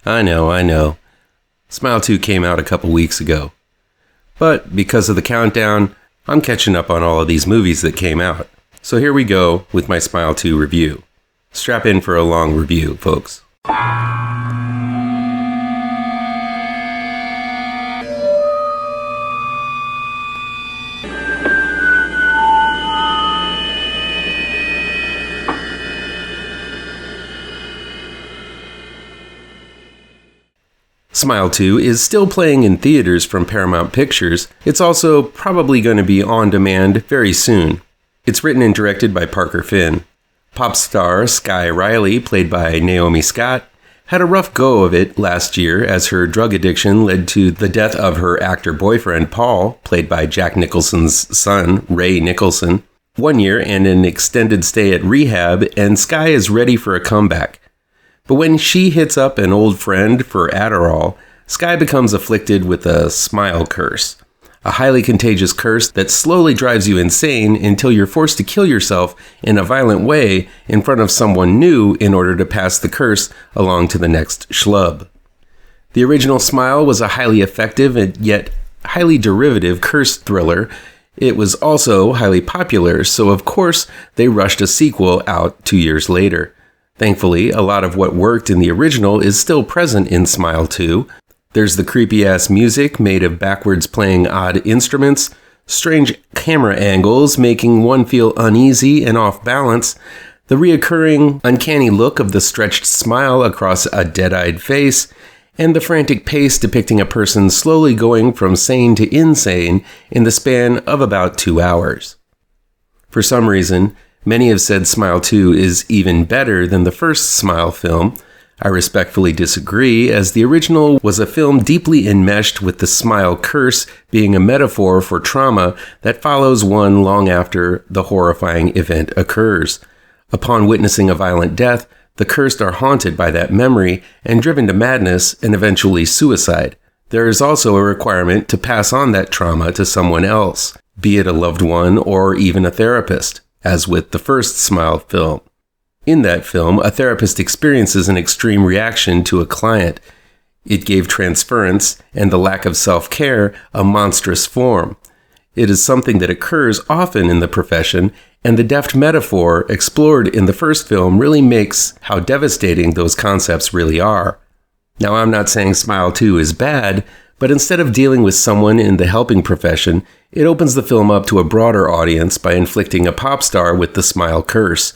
I know. Smile 2 came out a couple weeks ago. But because of the countdown, I'm catching up on all of these movies that came out. So here we go with my Smile 2 review. Strap in for a long review, folks. Smile 2 is still playing in theaters from Paramount Pictures. It's also probably going to be on demand very soon. It's written and directed by Parker Finn. Pop star Sky Riley, played by Naomi Scott, had a rough go of it last year as her drug addiction led to the death of her actor boyfriend Paul, played by Jack Nicholson's son, Ray Nicholson. 1 year and an extended stay at rehab, and Sky is ready for a comeback. But when she hits up an old friend for Adderall, Sky becomes afflicted with a smile curse. A highly contagious curse that slowly drives you insane until you're forced to kill yourself in a violent way in front of someone new in order to pass the curse along to the next schlub. The original Smile was a highly effective and yet highly derivative curse thriller. It was also highly popular, so of course they rushed a sequel out 2 years later. Thankfully, a lot of what worked in the original is still present in Smile 2. There's the creepy-ass music made of backwards playing odd instruments, strange camera angles making one feel uneasy and off balance, the reoccurring, uncanny look of the stretched smile across a dead-eyed face, and the frantic pace depicting a person slowly going from sane to insane in the span of about 2 hours. For some reason, many have said Smile 2 is even better than the first Smile film. I respectfully disagree, as the original was a film deeply enmeshed with the smile curse being a metaphor for trauma that follows one long after the horrifying event occurs. Upon witnessing a violent death, the cursed are haunted by that memory and driven to madness and eventually suicide. There is also a requirement to pass on that trauma to someone else, be it a loved one or even a therapist, as with the first Smile film. In that film, a therapist experiences an extreme reaction to a client. It gave transference and the lack of self-care a monstrous form. It is something that occurs often in the profession, and the deft metaphor explored in the first film really makes how devastating those concepts really are. Now, I'm not saying Smile 2 is bad, but instead of dealing with someone in the helping profession, it opens the film up to a broader audience by inflicting a pop star with the smile curse.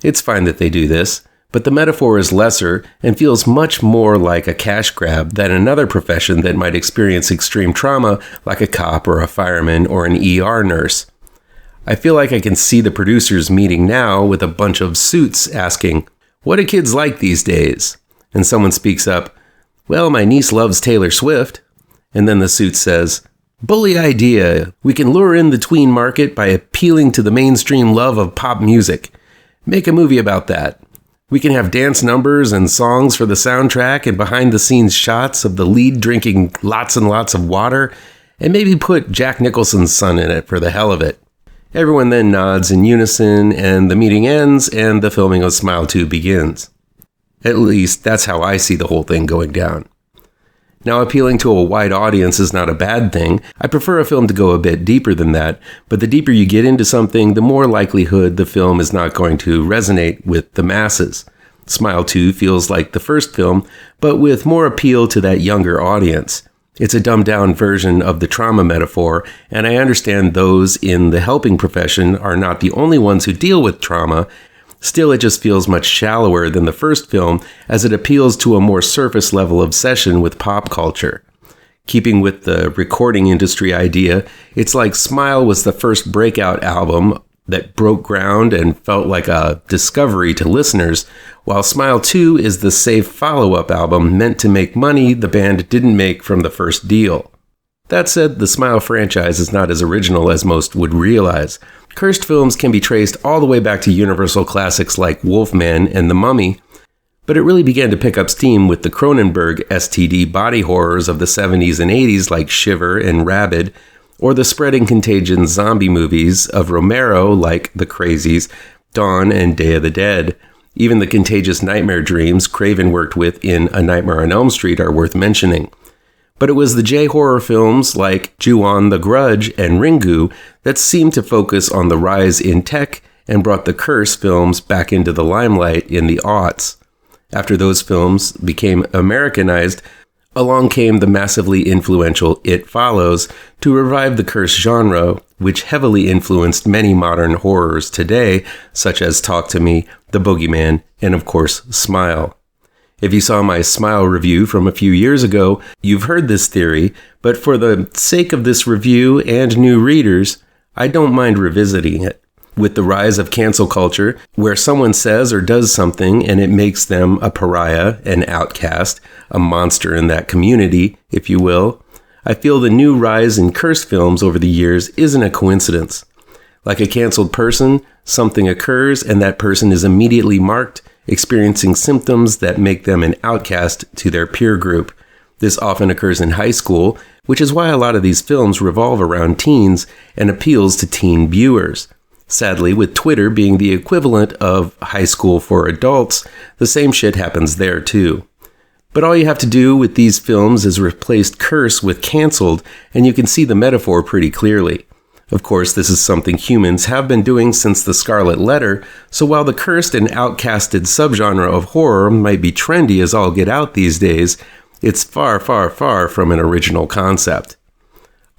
It's fine that they do this, but the metaphor is lesser and feels much more like a cash grab than another profession that might experience extreme trauma like a cop or a fireman or an ER nurse. I feel like I can see the producers meeting now with a bunch of suits asking, "What do kids like these days?" And someone speaks up, "Well, my niece loves Taylor Swift." And then the suit says, "Bully idea. We can lure in the tween market by appealing to the mainstream love of pop music. Make a movie about that. We can have dance numbers and songs for the soundtrack and behind-the-scenes shots of the lead drinking lots and lots of water, and maybe put Jack Nicholson's son in it for the hell of it." Everyone then nods in unison, and the meeting ends, and the filming of Smile 2 begins. At least, that's how I see the whole thing going down. Now, appealing to a wide audience is not a bad thing. I prefer a film to go a bit deeper than that, but the deeper you get into something, the more likelihood the film is not going to resonate with the masses. Smile 2 feels like the first film, but with more appeal to that younger audience. It's a dumbed-down version of the trauma metaphor, and I understand those in the helping profession are not the only ones who deal with trauma. Still, it just feels much shallower than the first film, as it appeals to a more surface-level obsession with pop culture. Keeping with the recording industry idea, it's like Smile was the first breakout album that broke ground and felt like a discovery to listeners, while Smile 2 is the safe follow-up album meant to make money the band didn't make from the first deal. That said, the Smile franchise is not as original as most would realize. Cursed films can be traced all the way back to Universal classics like Wolfman and The Mummy, but it really began to pick up steam with the Cronenberg STD body horrors of the 70s and 80s like Shiver and Rabid, or the spreading contagion zombie movies of Romero like The Crazies, Dawn and Day of the Dead. Even the contagious nightmare dreams Craven worked with in A Nightmare on Elm Street are worth mentioning. But it was the J-horror films like Ju-on, The Grudge, and Ringu that seemed to focus on the rise in tech and brought the Curse films back into the limelight in the aughts. After those films became Americanized, along came the massively influential It Follows to revive the Curse genre, which heavily influenced many modern horrors today, such as Talk to Me, The Boogeyman, and of course, Smile. If you saw my Smile review from a few years ago, you've heard this theory, but for the sake of this review and new readers, I don't mind revisiting it. With the rise of cancel culture, where someone says or does something and it makes them a pariah, an outcast, a monster in that community, if you will, I feel the new rise in Curse films over the years isn't a coincidence. Like a canceled person, something occurs and that person is immediately marked, experiencing symptoms that make them an outcast to their peer group. This often occurs in high school, which is why a lot of these films revolve around teens and appeals to teen viewers. Sadly, with Twitter being the equivalent of high school for adults, the same shit happens there too. But all you have to do with these films is replace curse with canceled, and you can see the metaphor pretty clearly. Of course, this is something humans have been doing since the Scarlet Letter, so while the cursed and outcasted subgenre of horror might be trendy as all get out these days, it's far, far, far from an original concept.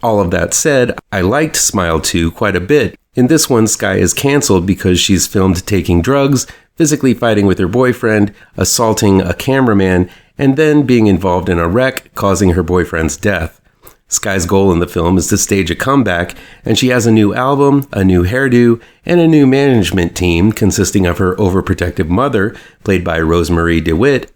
All of that said, I liked Smile 2 quite a bit. In this one, Skye is canceled because she's filmed taking drugs, physically fighting with her boyfriend, assaulting a cameraman, and then being involved in a wreck causing her boyfriend's death. Skye's goal in the film is to stage a comeback, and she has a new album, a new hairdo, and a new management team consisting of her overprotective mother, played by Rosemarie DeWitt.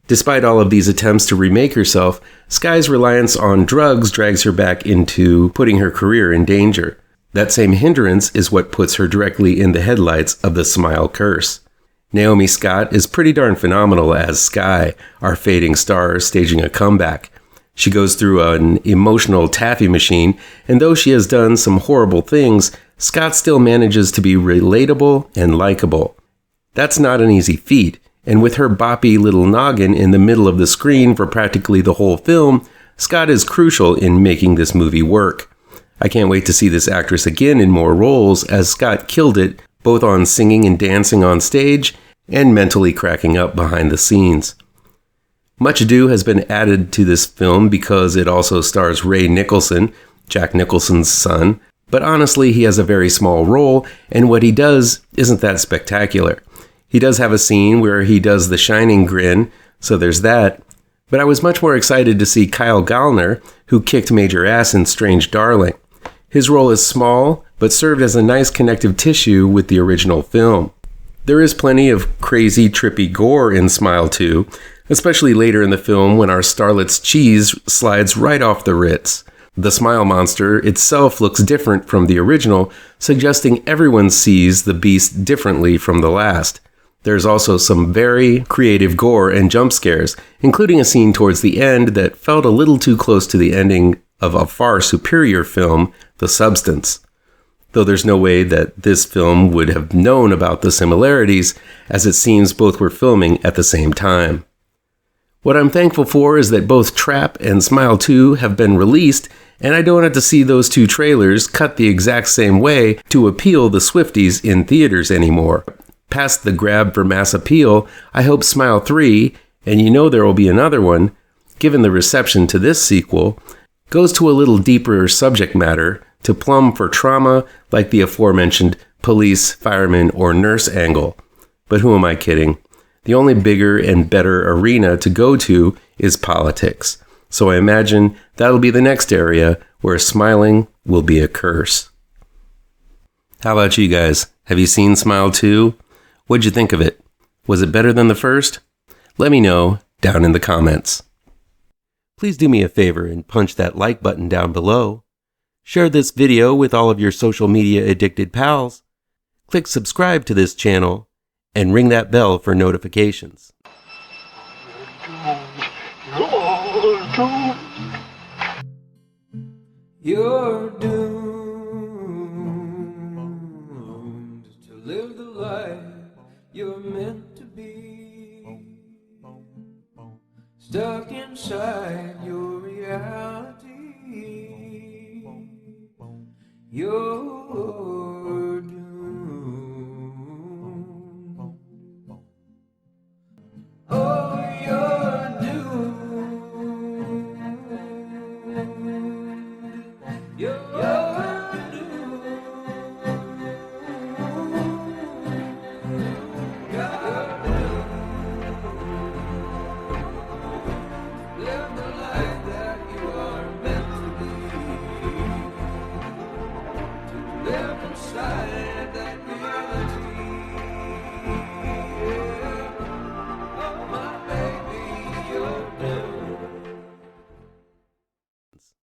Despite all of these attempts to remake herself, Skye's reliance on drugs drags her back into putting her career in danger. That same hindrance is what puts her directly in the headlights of the Smile curse. Naomi Scott is pretty darn phenomenal as Skye, our fading star staging a comeback. She goes through an emotional taffy machine, and though she has done some horrible things, Scott still manages to be relatable and likable. That's not an easy feat, and with her boppy little noggin in the middle of the screen for practically the whole film, Scott is crucial in making this movie work. I can't wait to see this actress again in more roles, as Scott killed it both on singing and dancing on stage and mentally cracking up behind the scenes. Much ado has been added to this film because it also stars Ray Nicholson, Jack Nicholson's son, but honestly he has a very small role, and what he does isn't that spectacular. He does have a scene where he does the Shining grin, so there's that, but I was much more excited to see Kyle Gallner, who kicked major ass in Strange Darling. His role is small, but served as a nice connective tissue with the original film. There is plenty of crazy, trippy gore in Smile 2, especially later in the film when our starlet's cheese slides right off the Ritz. The Smile monster itself looks different from the original, suggesting everyone sees the beast differently from the last. There's also some very creative gore and jump scares, including a scene towards the end that felt a little too close to the ending of a far superior film, The Substance. Though there's no way that this film would have known about the similarities, as it seems both were filming at the same time. What I'm thankful for is that both Trap and Smile 2 have been released, and I don't have to see those two trailers cut the exact same way to appeal the Swifties in theaters anymore. Past the grab for mass appeal, I hope Smile 3, and you know there will be another one, given the reception to this sequel, goes to a little deeper subject matter to plumb for trauma like the aforementioned police, fireman, or nurse angle. But who am I kidding? The only bigger and better arena to go to is politics. So I imagine that'll be the next area where smiling will be a curse. How about you guys? Have you seen Smile 2? What'd you think of it? Was it better than the first? Let me know down in the comments. Please do me a favor and punch that like button down below. Share this video with all of your social media addicted pals. Click subscribe to this channel and ring that bell for notifications. You're doomed to live the life you're meant stuck inside your reality. You're doomed. Oh, you're doomed. You're doomed. Live the life that you are meant to be. Live inside that